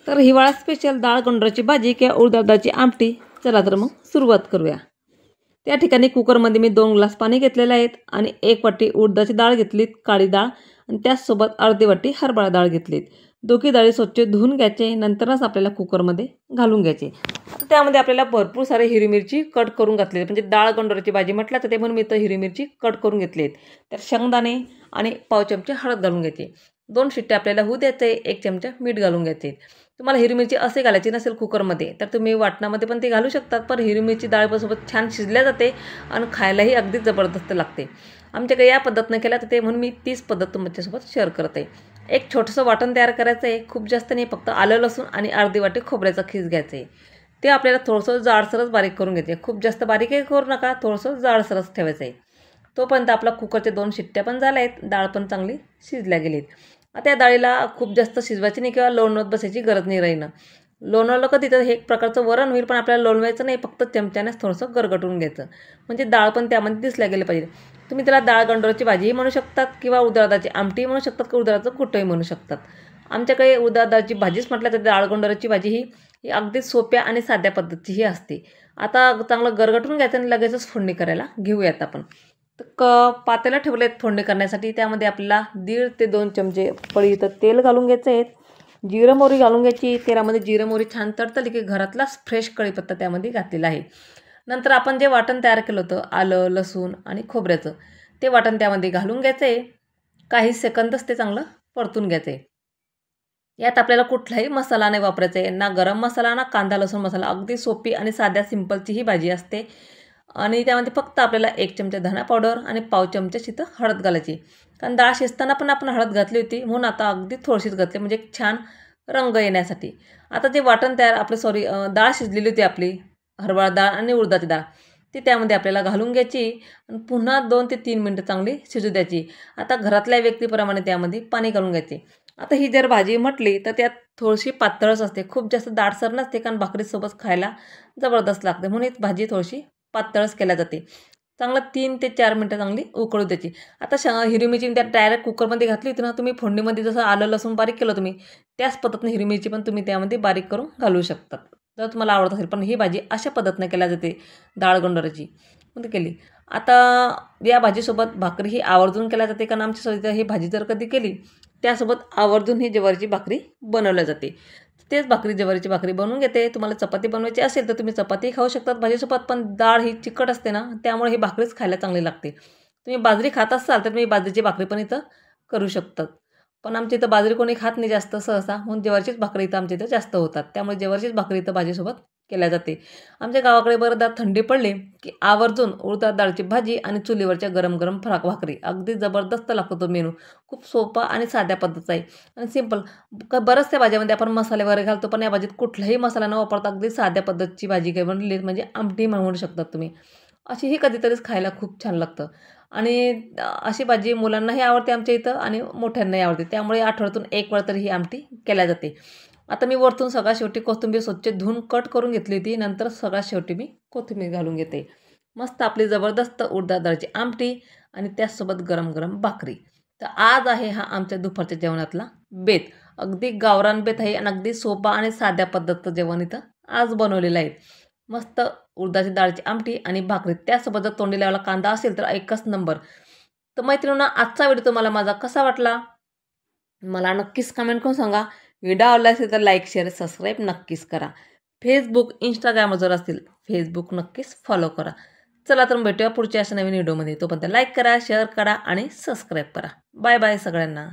तर हिवाळा स्पेशल डाळ गोंडराची भाजी किंवा उडदाची आमटी, चला तर मग सुरुवात करूया। त्या ठिकाणी कुकरमध्ये मी 2 ग्लास पाणी घेतलेले आहेत आणि 1 वाटी उडदाची डाळ घेतलीत, काळी डाळ, आणि त्याचसोबत अर्धी वाटी हरभरा डाळ घेतलीत। दोघी डाळी स्वच्छ धुवून घ्यायचे, नंतरच आपल्याला कुकरमध्ये घालून घ्यायचे। आता त्यामध्ये आपल्याला भरपूर सारे हिरवी मिरची कट करून घातली, म्हणजे डाळ गोंडराची भाजी म्हटलं तर ते म्हणून मी तर हिरवी मिरची कट करून घेतली आहेत। तर शेंगदाणे आणि पाव चमचे हळद घालून घ्यायचे। 2 शिट्ट्या आपल्याला होऊ द्यायचे, 1 चमचा मीठ घालून घ्यायचे। तुम्हाला हिरवी मिरची असे घालायची नसेल कुकरमध्ये तर तुम्ही वाटणामध्ये पण ते घालू शकतात, पण हिरवी मिरची डाळीसोबत छान शिजल्या जाते आणि खायलाही अगदी जबरदस्त लागते। आमच्याकडे या पद्धतीने केल्या तर ते म्हणून मी तीच पद्धत तुमच्यासोबत शेअर करते। एक छोटंसं वाटण तयार करायचं आहे, खूप जास्त नाही, फक्त आलं लसूण आणि अर्धी वाटी खोबऱ्याचा खीस घ्यायचं आहे। ते आपल्याला थोडंसं जाडसरच बारीक करून घ्यायचे, खूप जास्त बारीकही करू नका, थोडंसं जाडसरच ठेवायचं आहे। तोपर्यंत आपला कुकरच्या 2 शिट्ट्या पण झाल्या आहेत, डाळ पण चांगली शिजल्या गेलीत। आता या डाळीला खूप जास्त शिजवायची नाही किंवा लोणवत बसायची गरज नाही राहीना। लोणवलं कधी तर हे एक प्रकारचं वरण होईल, पण आपल्याला लोणवायचं नाही, फक्त चमच्यानेच थोडंसं गरगटून घ्यायचं, म्हणजे डाळ पण त्यामध्ये दिसल्या गेली पाहिजे। तुम्ही त्याला डाळ गोंडराची भाजीही म्हणू शकतात किंवा उडदाची आमटी म्हणू शकतात किंवा उडदाचं कुटंही म्हणू शकतात। आमच्याकडे उडदाची भाजीच म्हटलं तर डाळ गोंडराची भाजी ही अगदी सोप्या आणि साध्या पद्धतीची असते। आता चांगलं गरगटून घ्यायचं आणि लगेचच फोडणी करायला घेऊयात आपण। तर पातेलं ठेवले आहेत फोडणी करण्यासाठी, त्यामध्ये आपल्याला 1.5 ते 2 चमचे पळी इथं तेल घालून घ्यायचं आहे। जिरं मोहरी घालून घ्यायची। तेलामध्ये जिरं मोहरी छान तडतडली की घरातलाच फ्रेश कढीपत्ता त्यामध्ये घातलेला आहे। नंतर आपण जे वाटण तयार केलं होतं आलं लसूण आणि खोबऱ्याचं, ते वाटण त्यामध्ये घालून घ्यायचं आहे। काही सेकंदच ते चांगलं परतून घ्यायचं आहे। यात आपल्याला कुठलाही मसाला नाही वापरायचा आहे, ना गरम मसाला ना कांदा लसूण मसाला, अगदी सोपी आणि साध्या सिंपलची ही भाजी असते। आणि त्यामध्ये फक्त आपल्याला 1 चमचा धना पावडर आणि पाव चमचा इथं हळद घालायची, कारण डाळ शिजताना पण आपण हळद घातली होती, म्हणून आता अगदी थोडीशीच घातली, म्हणजे छान रंग येण्यासाठी। आता जे वाटण तयार डाळ शिजलेली होती आपली, हरभरा डाळ आणि उडदाची डाळ, ती त्यामध्ये आपल्याला घालून घ्यायची आणि पुन्हा 2 ते 3 मिनटं चांगली शिजू द्यायची। आता घरातल्या व्यक्तीप्रमाणे त्यामध्ये पाणी घालून घ्यायचे। आता ही जर भाजी म्हटली तर त्यात थोडीशी पातळच असते, खूप जास्त दाटसर नसते, कारण भाकरीसोबत खायला जबरदस्त लागते, म्हणून ही भाजी थोडीशी पातळच केल्या जाते। चांगलं 3 ते 4 मिनटं चांगली उकळू द्यायची। आता हिरवी मिरची त्यात डायरेक्ट कुकरमध्ये घातली होती ना तुम्ही, फोडणीमध्ये जसं आलं लसूण बारीक केलं तुम्ही, त्याच पद्धतीने हिरवी मिरची पण तुम्ही त्यामध्ये बारीक करून घालू शकतात, जर तुम्हाला आवडत असेल। पण ही भाजी अशा पद्धतीने केल्या जाते डाळ गोंडराची, मग केली। आता या भाजीसोबत भाकरी ही आवर्जून केल्या जाते, कारण आमच्यासोबत ही भाजी जर कधी केली त्यासोबत आवर्जून ही ज्वारीची भाकरी बनवल्या जाते। तेच ज्वारीची भाकरी बनवून घेते। तुम्हाला चपाती बनवायची असेल तर तुम्ही चपाती खाऊ शकतात भाजीसोबत, पण डाळ ही चिकट असते ना, त्यामुळे ही भाकरीच खायला चांगली लागते। तुम्ही बाजरी खात असाल तर तुम्ही बाजरीची भाकरी पण इथं करू शकतात, पण आमच्या इथं बाजरी कोणी खात नाही जास्त सहसा, म्हणून ज्वारीचीच भाकरी इथं आमच्या इथं जास्त होतात, त्यामुळे ज्वारीचीच भाकरी इथं भाजीसोबत केल्या जाते। आमच्या गावाकडे बरेचदा थंडी पडली की आवर्जून उडदाची डाळची भाजी आणि चुलीवरच्या गरम गरम भाकरी, अगदी जबरदस्त लागतो तो मेनू। खूप सोपा आणि साध्या पद्धतीचा आहे आणि सिंपल। बऱ्याचशा भाज्यामध्ये आपण मसाले वगैरे घालतो, पण या भाजीत कुठलाही मसाला न वापरता अगदी साध्या पद्धतीची भाजी काही बनवली, म्हणजे आमटी म्हणू शकतात तुम्ही। अशीही कधीतरीच खायला खूप छान लागतं आणि अशी भाजी मुलांनाही आवडते आमच्या इथं आणि मोठ्यांनाही आवडते, त्यामुळे आठवड्यातून 1 वेळा तरी ही आमटी केल्या जाते। आता मी वरतून सगळ्यात शेवटी कोथिंबीर स्वच्छ धुवून कट करून घेतली होती, नंतर सगळ्यात शेवटी मी कोथिंबीर घालून घेते। मस्त आपली जबरदस्त उडदाची डाळची आमटी आणि त्याचसोबत गरम गरम भाकरी। तर आज आहे हा आमच्या दुपारच्या जेवणातला बेत, अगदी गावरान बेत आहे आणि अगदी सोपा आणि साध्या पद्धतीचं जेवण इथं आज बनवलेलं आहे। मस्त उडदाची डाळची आमटी आणि भाकरी, त्यासोबत जर तोंडी लावायला कांदा असेल तर एकच नंबर। तर मैत्रिणींनो, आजचा व्हिडिओ तुम्हाला माझा कसा वाटला मला नक्कीच कमेंट करून सांगा। व्हिडिओ आवडला असेल तर लाईक शेअर सबस्क्राईब नक्कीच करा। फेसबुक इंस्टाग्रामवर जर असतील फेसबुक नक्कीच फॉलो करा। चला तर भेटूया पुढच्या अशा नवीन व्हिडिओमध्ये, तोपर्यंत लाईक करा शेअर करा आणि सबस्क्राईब करा। बाय बाय सगळ्यांना।